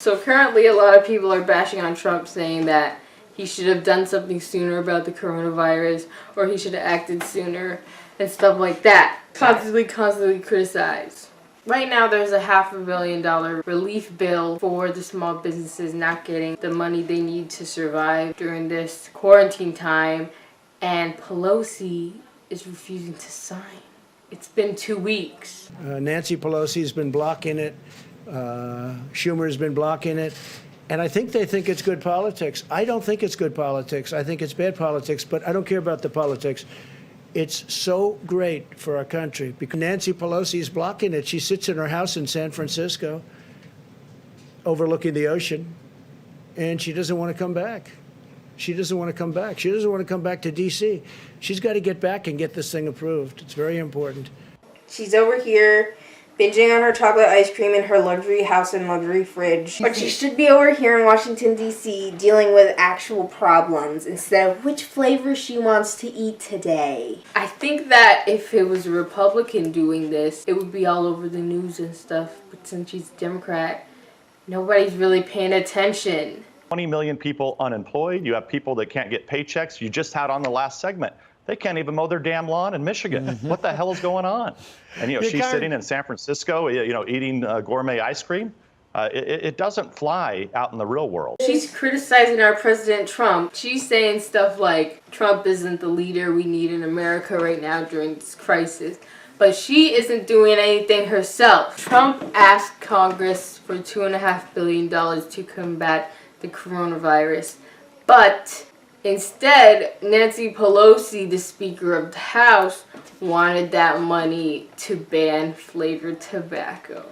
So currently a lot of people are bashing on Trump, saying that he should have done something sooner about the coronavirus, or he should have acted sooner, and stuff like that. Constantly criticized. Right now there's a $500 million relief bill for the small businesses not getting the money they need to survive during this quarantine time, and Pelosi is refusing to sign. It's been 2 weeks. Nancy Pelosi's been blocking it. Schumer's been blocking it. And I think they think it's good politics. I don't think it's good politics. I think it's bad politics, but I don't care about the politics. It's so great for our country because Nancy Pelosi is blocking it. She sits in her house in San Francisco overlooking the ocean, and she doesn't want to come back. She doesn't want to come back. She doesn't want to come back to D.C. She's got to get back and get this thing approved. It's very important. She's over here binging on her chocolate ice cream in her luxury house and luxury fridge. But she should be over here in Washington, D.C. dealing with actual problems instead of which flavor she wants to eat today. I think that if it was a Republican doing this, it would be all over the news and stuff. But since she's a Democrat, nobody's really paying attention. 20 million people unemployed. You have people that can't get paychecks. You just had on the last segment, they can't even mow their damn lawn in Michigan. What the hell is going on? And, she's sitting in San Francisco, eating gourmet ice cream. It doesn't fly out in the real world. She's criticizing our President Trump. She's saying stuff like, Trump isn't the leader we need in America right now during this crisis. But she isn't doing anything herself. Trump asked Congress for $2.5 billion to combat the coronavirus. But instead, Nancy Pelosi, the Speaker of the House, wanted that money to ban flavored tobacco.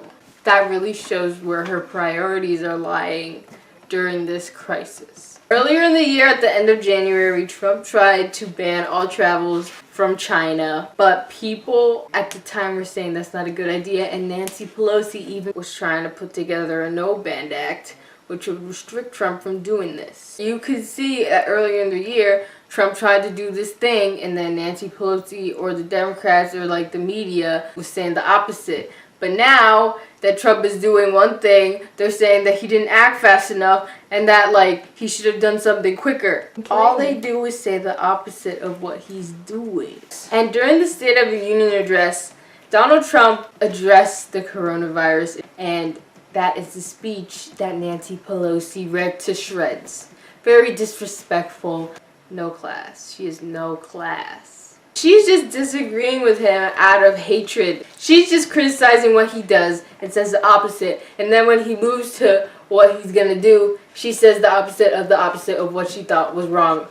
That really shows where her priorities are lying during this crisis. Earlier in the year, at the end of January, Trump tried to ban all travels from China, but people at the time were saying that's not a good idea, and Nancy Pelosi even was trying to put together a no-ban act, which would restrict Trump from doing this. You could see that earlier in the year, Trump tried to do this thing, and then Nancy Pelosi or the Democrats or like the media was saying the opposite. But now that Trump is doing one thing, they're saying that he didn't act fast enough and that he should have done something quicker. All they do is say the opposite of what he's doing. And during the State of the Union address, Donald Trump addressed the coronavirus, and that is the speech that Nancy Pelosi read to shreds. Very disrespectful. No class. She has no class. She's just disagreeing with him out of hatred. She's just criticizing what he does and says the opposite. And then when he moves to what he's gonna do, she says the opposite of what she thought was wrong.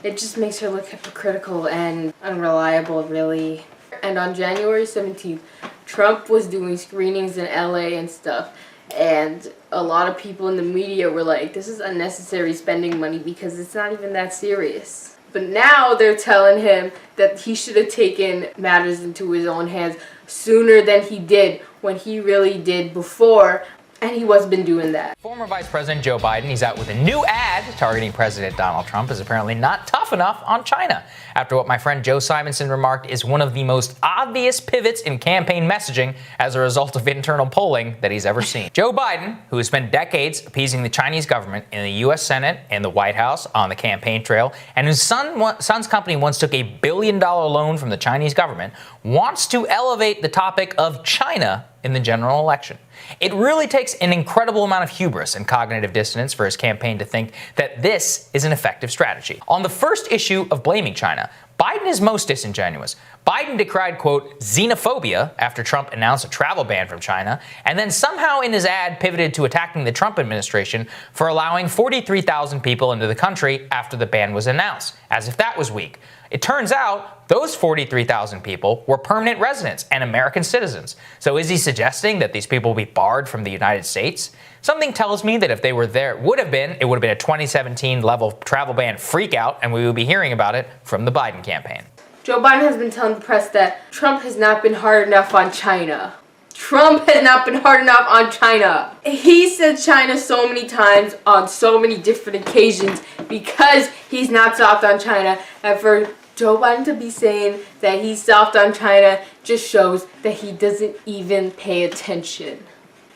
It just makes her look hypocritical and unreliable, really. And on January 17th, Trump was doing screenings in LA and stuff, and a lot of people in the media were like, this is unnecessary spending money because it's not even that serious. But now they're telling him that he should have taken matters into his own hands sooner than he did, when he really did before. And he was been doing that. Former Vice President Joe Biden, he's out with a new ad targeting President Donald Trump, is apparently not tough enough on China, after what my friend Joe Simonson remarked is one of the most obvious pivots in campaign messaging as a result of internal polling that he's ever seen. Joe Biden, who has spent decades appeasing the Chinese government in the U.S. Senate and the White House on the campaign trail, and whose son's company once took $1 billion loan from the Chinese government, wants to elevate the topic of China in the general election. It really takes an incredible amount of hubris and cognitive dissonance for his campaign to think that this is an effective strategy. On the first issue of blaming China, Biden is most disingenuous. Biden decried, quote, xenophobia after Trump announced a travel ban from China, and then somehow in his ad pivoted to attacking the Trump administration for allowing 43,000 people into the country after the ban was announced, as if that was weak. It turns out those 43,000 people were permanent residents and American citizens. So is he suggesting that these people will be barred from the United States? Something tells me that if they were there, it would have been a 2017 level travel ban freakout, and we would be hearing about it from the Biden campaign. Joe Biden has been telling the press that Trump has not been hard enough on China. Trump has not been hard enough on China. He said China so many times on so many different occasions because he's not soft on China. And for Joe Biden to be saying that he's soft on China just shows that he doesn't even pay attention.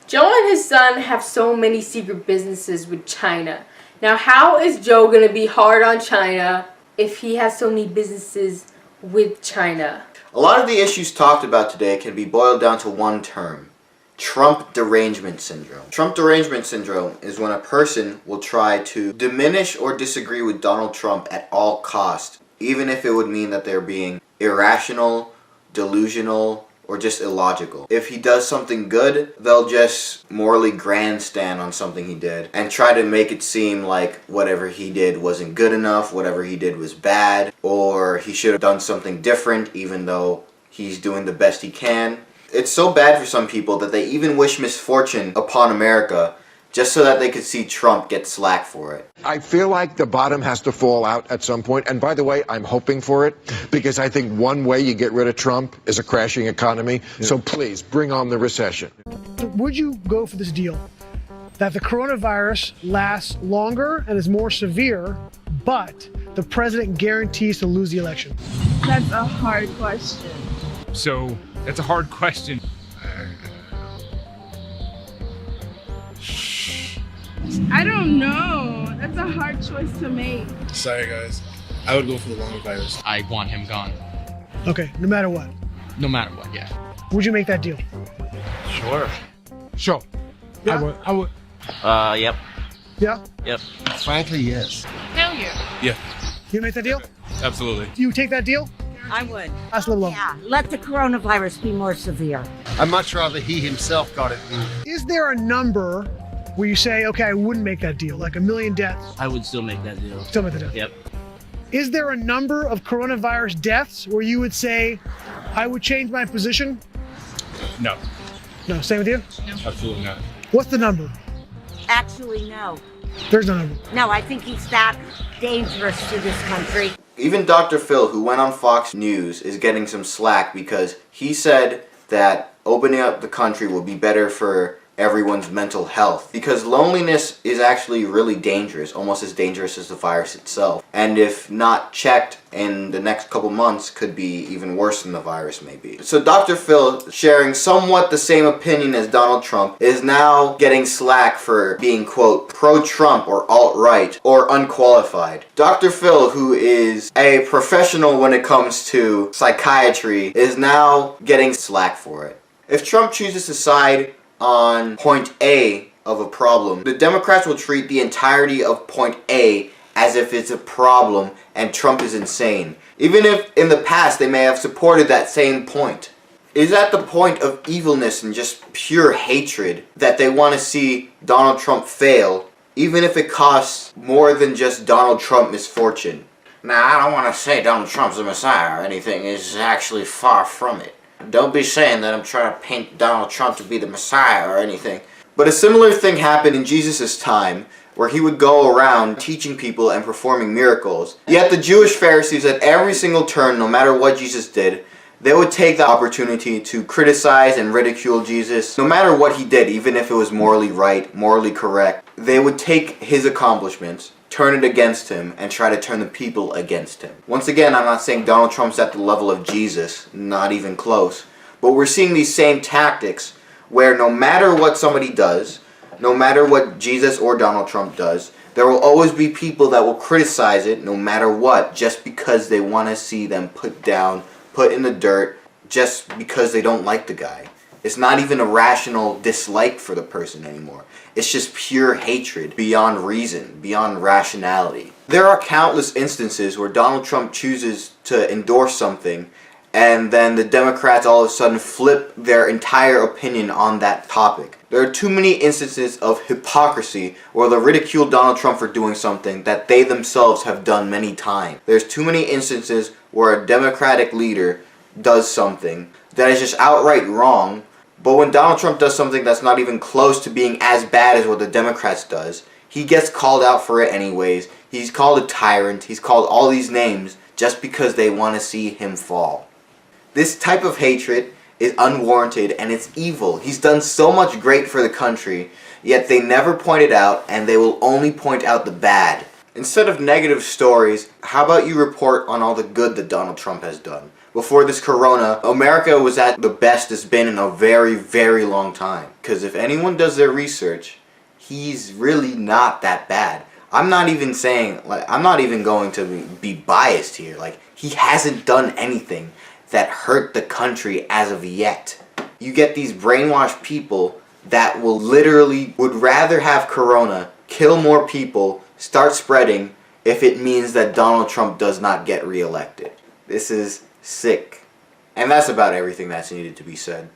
Joe and his son have so many secret businesses with China. Now, how is Joe going to be hard on China if he has so many businesses with China? A lot of the issues talked about today can be boiled down to one term: Trump derangement syndrome. Trump derangement syndrome is when a person will try to diminish or disagree with Donald Trump at all costs, even if it would mean that they're being irrational, delusional, or just illogical. If he does something good, they'll just morally grandstand on something he did and try to make it seem like whatever he did wasn't good enough, whatever he did was bad, or he should have done something different even though he's doing the best he can. It's so bad for some people that they even wish misfortune upon America just so that they could see Trump get slack for it. I feel like the bottom has to fall out at some point. And by the way, I'm hoping for it because I think one way you get rid of Trump is a crashing economy. Yeah. So please bring on the recession. Would you go for this deal that the coronavirus lasts longer and is more severe, but the president guarantees to lose the election? That's a hard question. So that's a hard question. I don't know. That's a hard choice to make. Sorry, guys. I would go for the longer virus. I want him gone. Okay, no matter what. No matter what, yeah. Would you make that deal? Sure. Sure. Yeah. I would. Yep. Yeah? Yep. Frankly, yes. Hell yeah. Yeah. You make that deal? Absolutely. You take that deal? I would. That's a little low. Yeah, let the coronavirus be more severe. I'd much rather he himself got it than... Is there a number where you say, okay, I wouldn't make that deal, like 1 million deaths? I would still make that deal. Still make the deal? Yep. Is there a number of coronavirus deaths where you would say, I would change my position? No. No, same with you? No. Absolutely not. What's the number? Actually, no. There's no number. No, I think he's that dangerous to this country. Even Dr. Phil, who went on Fox News, is getting some slack because he said that opening up the country will be better for everyone's mental health, because loneliness is actually really dangerous, almost as dangerous as the virus itself, and if not checked in the next couple months could be even worse than the virus may be. So Dr. Phil, sharing somewhat the same opinion as Donald Trump, is now getting slack for being, quote, pro-Trump or alt-right or unqualified. Dr. Phil, who is a professional when it comes to psychiatry, is now getting slack for it. If Trump chooses to side on point A of a problem, the Democrats will treat the entirety of point A as if it's a problem and Trump is insane, even if in the past they may have supported that same point. It is at the point of evilness and just pure hatred that they want to see Donald Trump fail, even if it costs more than just Donald Trump misfortune. Now, I don't want to say Donald Trump's a messiah or anything. It's actually far from it. Don't be saying that I'm trying to paint Donald Trump to be the Messiah or anything. But a similar thing happened in Jesus' time, where he would go around teaching people and performing miracles. Yet the Jewish Pharisees, at every single turn, no matter what Jesus did, they would take the opportunity to criticize and ridicule Jesus. No matter what he did, even if it was morally right, morally correct, they would take his accomplishments, turn it against him, and try to turn the people against him. Once again, I'm not saying Donald Trump's at the level of Jesus, not even close, but we're seeing these same tactics where no matter what somebody does, no matter what Jesus or Donald Trump does, there will always be people that will criticize it no matter what, just because they want to see them put down, put in the dirt, just because they don't like the guy. It's not even a rational dislike for the person anymore. It's just pure hatred beyond reason, beyond rationality. There are countless instances where Donald Trump chooses to endorse something and then the Democrats all of a sudden flip their entire opinion on that topic. There are too many instances of hypocrisy where they ridicule Donald Trump for doing something that they themselves have done many times. There's too many instances where a Democratic leader does something that is just outright wrong, but when Donald Trump does something that's not even close to being as bad as what the Democrats does, he gets called out for it anyways. He's called a tyrant. He's called all these names just because they want to see him fall. This type of hatred is unwarranted and it's evil. He's done so much great for the country, yet they never point it out and they will only point out the bad. Instead of negative stories, how about you report on all the good that Donald Trump has done? before this corona, America was at the best it's been in a very, very long time. Because if anyone does their research, he's really not that bad. I'm not even saying, like, I'm not even going to be biased here. Like, he hasn't done anything that hurt the country as of yet. You get these brainwashed people that will literally would rather have corona, kill more people, start spreading if it means that Donald Trump does not get reelected. This is sick. And that's about everything that's needed to be said.